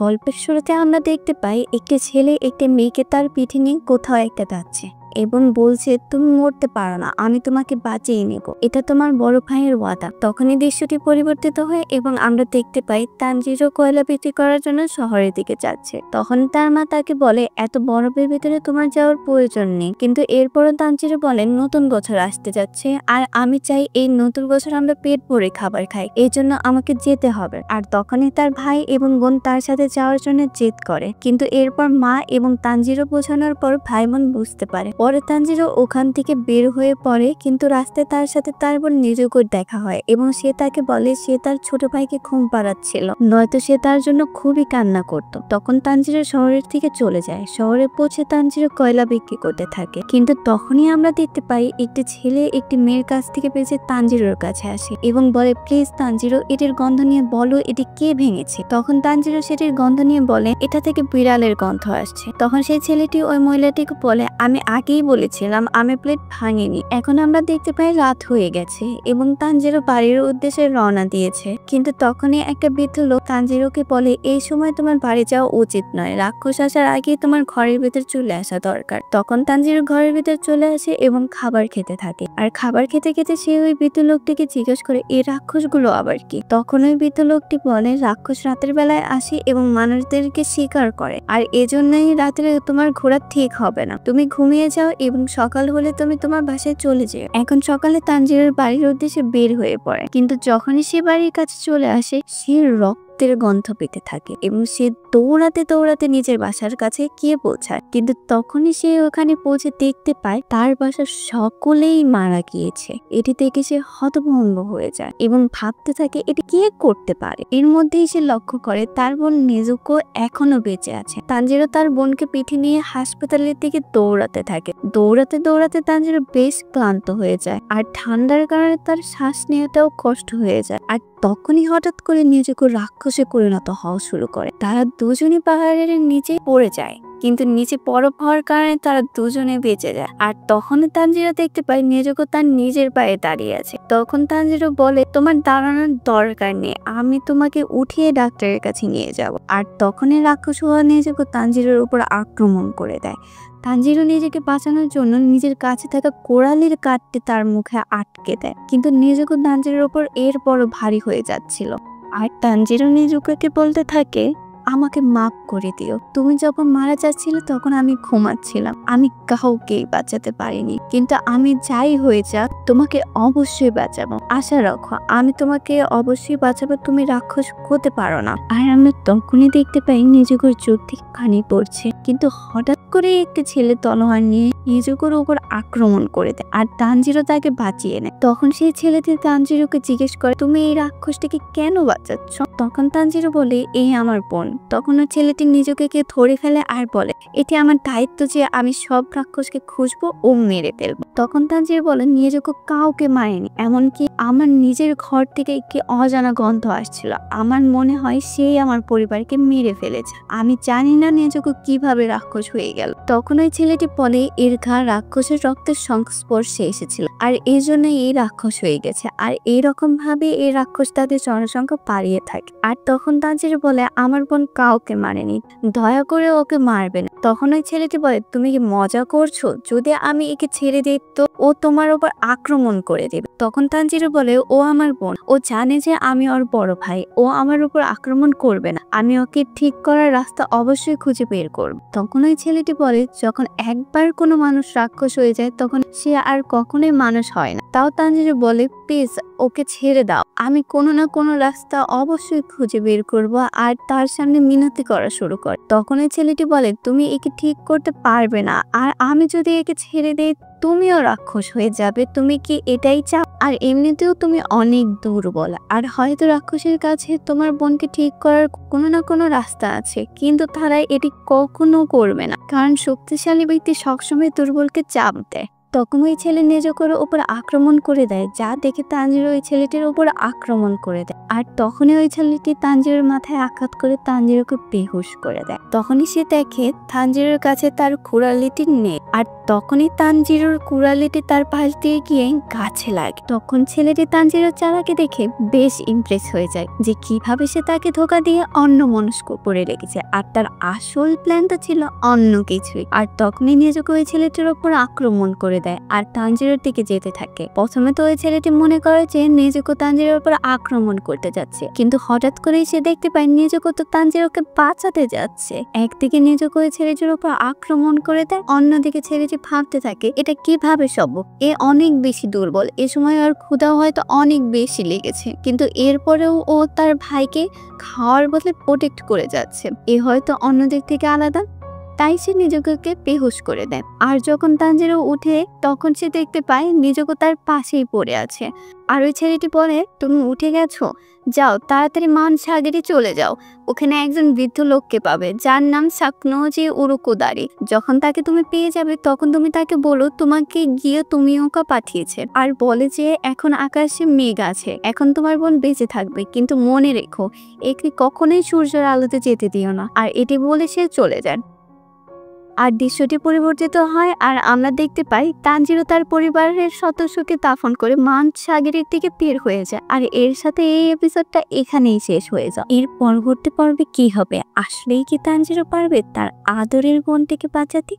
গল্পের শুরুতে আমরা দেখতে পাই একটি ছেলে একটি মেয়েকে তার পিঠে নিয়ে কোথাও একটা যাচ্ছে এবং বলছে, তুমি মরতে পারো না, আমি তোমাকে বাঁচিয়ে নেব, এটা তোমার বড় ভাইয়ের ওয়াদা। তখনই দৃশ্যটি পরিবর্তিত হয় এবং আমরা দেখতে পাই তানজিরও কয়লা বিক্রি করার জন্য শহরের দিকে যাচ্ছে। তখন তার মা তাকে বলে, এত বরফের ভিতরে তোমার যাওয়ার প্রয়োজন নেই। কিন্তু এরপরও তানজিরও বলেন, নতুন বছর আসতে যাচ্ছে আর আমি চাই এই নতুন বছর আমরা পেট ভরে খাবার খাই, এই জন্য আমাকে যেতে হবে। আর তখনই তার ভাই এবং বোন তার সাথে যাওয়ার জন্য জেদ করে, কিন্তু এরপর মা এবং তানজিরও বোঝানোর পর ভাই বোন বুঝতে পারে। পরে তানজিরও ওখান থেকে বের হয়ে পড়ে, কিন্তু রাস্তায় তার সাথে তার বোন নিজুকোর দেখা হয় এবং সে তাকে বলে সে তার ছোট ভাইকে ঘুম পাড়াচ্ছিল, নয়তো সে তার জন্য খুবই কান্না করত। তখন তানজিরও শহরের থেকে চলে যায়। শহরে পৌঁছে তানজিরও কয়লা বিক্রি করতে থাকে, কিন্তু তখনই আমরা দেখতে পাই একটি ছেলে একটি মেয়ের কাছ থেকে বেঁচে তানজিরোর কাছে আসে এবং বলে, প্লিজ তানজিরো, এটির গন্ধ নিয়ে বলো এটি কে ভেঙেছে। তখন তানজিরো সেটির গন্ধ নিয়ে বলে, এটা থেকে বিড়ালের গন্ধ আসছে। তখন সেই ছেলেটি ওই মহিলাটিকে বলে, আমি আগেই বলেছিলাম আমি প্লেট ভাঙিনি। এখন আমরা দেখতে পাই রাত হয়ে গেছে এবং তানজিরো বাড়ির উদ্দেশ্যে রওনা দিয়েছে, কিন্তু তখনই একটা বৃদ্ধ লোক তানজিরোকে বলে, এই সময় তোমার বাড়ি যাওয়া উচিত নয়, রাক্ষস আসার আগেই তোমার ঘরের ভিতর চলে আসা দরকার। তখন তানজিরো ঘরের ভিতর চলে আসে এবং খাবার খেতে থাকে। আর খাবার খেতে খেতে সে ওই বৃদ্ধ লোকটিকে জিজ্ঞেস করে, এই রাক্ষসগুলো আবার কি? তখন ওই বৃদ্ধ লোকটি বলে, রাক্ষস রাতের বেলায় আসে এবং মানুষদেরকে শিকার করে, আর এজন্যই রাত্রে তোমার ঘোরা ঠিক হবে না, তুমি ঘুমিয়ে যাও এবং সকাল হলে তুমি তোমার বাসায় চলে যাও। এখন সকালে তানজিরের বাড়ির উদ্দেশ্যে বের হয়ে পড়ে, কিন্তু যখনই সে বাড়ির কাছে চলে আসে সে রক্তের গন্ধ পেতে থাকে এবং সে দৌড়াতে দৌড়াতে নিজের বাসার কাছে গিয়ে পৌঁছায়। কিন্তু তখনই সে ওখানে পৌঁছে দেখতে পায় তার বাসার সকলেই মারা গিয়েছে। এটি থেকে সে হতভম্ব হয়ে যায় এবং ভাবতে থাকে এটি কে করতে পারে। এর মধ্যেই সে লক্ষ্য করে তার বোন নেজুকো এখনো বেঁচে আছে। তানজিরো তার বোনকে পিঠে নিয়ে হাসপাতালের দিকে দৌড়াতে থাকে। দৌড়াতে দৌড়াতে তানজিরো বেশ ক্লান্ত হয়ে যায় আর ঠান্ডার কারণে তার শ্বাস নেওয়াটাও কষ্ট হয়ে যায়। আর তখনই হঠাৎ করে নেজুকো রাক্ষসে পরিণত হওয়া শুরু করে। তারা দুজনই পাহাড়ের নিচে পড়ে যায়, কিন্তু নিচে বরফ হওয়ার কারণে তারা দুজনে বেঁচে যায়। আর তখন তানজিরো দেখতে পায় নেজুকো তার নিজের পায়ে দাঁড়িয়ে আছে। তখন তানজিরো বলে, তোমার দাঁড়ানোর দরকার নেই, আমি তোমাকে উঠিয়ে ডাক্তারের কাছে নিয়ে যাব। আর তখনই রাক্ষস হওয়া নেজুকো তানজিরোর উপর আক্রমণ করে দেয়। তানজিরো নিজেকে বাঁচানোর জন্য নিজের কাছে থাকা কোড়ালির কাঠটি তার মুখে আটকে দেয়, কিন্তু নেজুকো তানজিরোর উপর এরপরও ভারী হয়ে যাচ্ছিল। আর তানজিরো নেজুকোকে বলতে থাকে, আমাকে মাফ করে দিও, তুমি যখন মারা যাচ্ছিলে তখন আমি ঘুমাচ্ছিলাম, আমি কাউকেই বাঁচাতে পারিনি, কিন্তু আমি যাই হয়ে যাক তোমাকে অবশ্যই বাঁচাবো, আশা রাখো আমি তোমাকে অবশ্যই বাঁচাবো, তুমি রাক্ষস হতে পারো না। আর আমরা তখনই দেখতে পাই নিজুকোর চোখ থেকে পানি পড়ছে, কিন্তু হঠাৎ করে একটি ছেলে তলোয়ার নিয়ে নিজুকোর উপর আক্রমণ করে দেয় আর তানজিরো তাকে বাঁচিয়ে নেয়। তখন সেই ছেলেটি তানজিরোকে জিজ্ঞেস করে, তুমি এই রাক্ষসটিকে কেন বাঁচাচ্ছ? তখন তানজিরো বলে, এই আমার বোন। তখন ওই ছেলেটি নিজেকে ধরে ফেলে আর বলে, এটি আমার দায়িত্ব যে আমি সব রাক্ষসকে খুঁজবো ও মেরে ফেলবো। তখন তানজিরো বলে, নিজেকে কাউকে মারেনি, এমনকি আমার নিজের ঘর থেকে একটি অজানা গন্ধ আসছিল, আমার মনে হয় সেই আমার পরিবারকে মেরে ফেলেছে, আমি জানি না নিজেকে কিভাবে রাক্ষস হয়ে গেল। তখন ওই ছেলেটি বলে, এর ঘা রাক্ষসের রক্তের সংস্পর্শে এসেছিল আর এই জন্য এই রাক্ষস হয়ে গেছে, আর এইরকম ভাবে এই রাক্ষস তাদের জনসংখ্যা বাড়িয়ে থাকে। আর তখন তানজিরো বলে, আমার বোন কাউকে মারেনি, দয়া করে ওকে মারবে না। তখন ওই ছেলেটি বলে, তুমি কি মজা করছো? যদি আমি একে ছেড়ে দিই তো ও তোমার উপর আক্রমণ করে দেবে। তখন তানজিরো বলে, ও আমার বোন, ও জানে যে আমি ওর বড় ভাই, ও আমার উপর আক্রমণ করবে না, আমি ওকে ঠিক করার রাস্তা অবশ্যই খুঁজে বের করব। তখন ওই ছেলেটি বলে, যখন একবার কোনো মানুষ রাক্ষস হয়ে যায় তখন সে আর কখনোই মানুষ হয় না। তাও তানজিরো বলে, প্লিজ ওকে ছেড়ে দাও, আমি কোনো না কোনো রাস্তা অবশ্যই খুঁজে বের করব। আর তার সামনে মিনতি করা শুরু করে। তখন ওই ছেলেটি বলে, তুমি একে ঠিক করতে পারবে না, আর আমি যদি একে ছেড়ে দেই তুমিও রাক্ষস হয়ে যাবে, তুমি কি এটাই চাও? আর এমনিতেও তুমি অনেক দুর্বল, আর হয়তো রাক্ষসের কাছে তোমার বোনকে ঠিক করার কোনো না কোনো রাস্তা আছে, কিন্তু তারা এটি কখনো করবে না, কারণ শক্তিশালী ব্যক্তি সবসময় দুর্বলকে চাপ দেয়। তখন ওই ছেলে নেজোকোর উপর আক্রমণ করে দেয়, যা দেখে তানজিরো ওই ছেলেটির উপর আক্রমণ করে দেয়। আর তখনই ওই ছেলেটি তানজিরোর মাথায় আঘাত করে তানজিরোকে বেহুশ করে দেয়। তখনই সে দেখে তানজিরোর কাছে তার কুড়ালিটি নেই, আর তখনই তানজিরোর কুড়ালিটি তার পাশ দিয়ে গিয়ে গাছে লাগে। তখন ছেলেটি তানজিরোর চালাকে দেখে বেশ ইমপ্রেস হয়ে যায় যে কিভাবে সে তাকে ধোকা দিয়ে অন্যমনস্ক করে রেখেছে, আর তার আসল প্ল্যানটা ছিল অন্য কিছুই। আর তখনই নেজোকো ওই ছেলেটির ওপর আক্রমণ করে দেয় আর তানজিরোর দিকে যেতে থাকে। প্রথমে তো ওই ছেলেটি মনে করে যে নেজোকো তানজিরোর উপর আক্রমণ করতে যাচ্ছে, কিন্তু হঠাৎ করেই সে দেখতে পায় নেজোকো তো তানজিরোকে বাঁচাতে যাচ্ছে। একদিকে নেজোকো ওই ছেলেটির উপর আক্রমণ করে দেয়, অন্যদিকে ছেলেটি ভাবতে থাকে এটা কিভাবে সম্ভব, এ অনেক বেশি দুর্বল, এ সময় আর ক্ষুধাও হয়তো অনেক বেশি লেগেছে, কিন্তু এরপরেও ও তার ভাইকে খাওয়ার বদলে প্রোটেক্ট করে যাচ্ছে, এ হয়তো অন্য দিক থেকে আলাদা। তাই সে নিজেকে বেহুশ করে দেয়। আর যখন তানজিরো উঠে তখন সে দেখতে পায় নিজেকে তার পাশেই পড়ে আছে। আর ওই ছেলেটি বলে, তুমি উঠে গেছো, যাও তাড়াতাড়ি মান সাগরে চলে যাও, ওখানে একজন বৃদ্ধ লোককে পাবে যার নাম সাকনোজি উরুকোদারি। যখন তাকে তুমি পেয়ে যাবে তখন তুমি তাকে বলো তোমাকে গিয়ে তুমি ওকে পাঠিয়েছে, আর বলে যে এখন আকাশে মেঘ আছে, এখন তোমার বোন বেঁচে থাকবে, কিন্তু মনে রেখো একে কখনোই সূর্যের আলোতে যেতে দিও না। আর এটি বলে সে চলে যায়। আর দৃশ্যটি পরিবর্তিত হয় আর আমরা দেখতে পাই তানজিরো তার পরিবারের সদস্যকে দাফন করে মান সাগরের দিকে বের হয়ে যায়। আর এর সাথে এই এপিসোডটা এখানেই শেষ হয়ে যায়। এর পরবর্তী পর্বে কি হবে? আসলেই কি তানজিরো পারবে তার আদরের বোনটিকে বাঁচাতে?